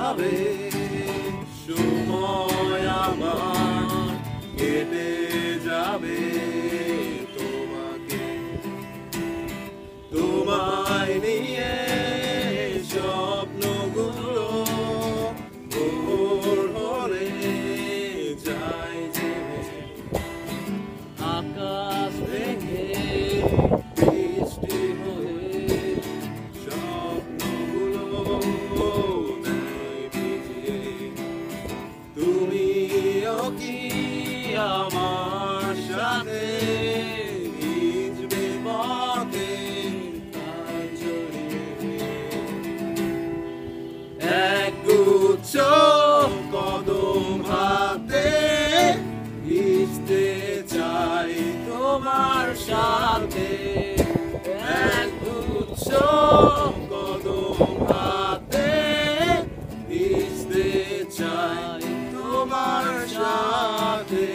যাবে, সময় আমার কেটে যাবে তোমাকে, তোমায় নিয়ে স্বপ্নগুলো ভোর হলে যায় যে আকাশ ভেঙে বৃষ্টি হয়ে স্বপ্নগুলো নেয় ভিজিয়ে। তুমিও কি আমার সাথে ভিজবে পথে তাই জড়িয়ে, একগুচ্ছ কদম হাতে ভিজতে চাই তোমার সাথে, একগুচ্ছ কদম হাতে ভিজতে চাই তোমার সাথে।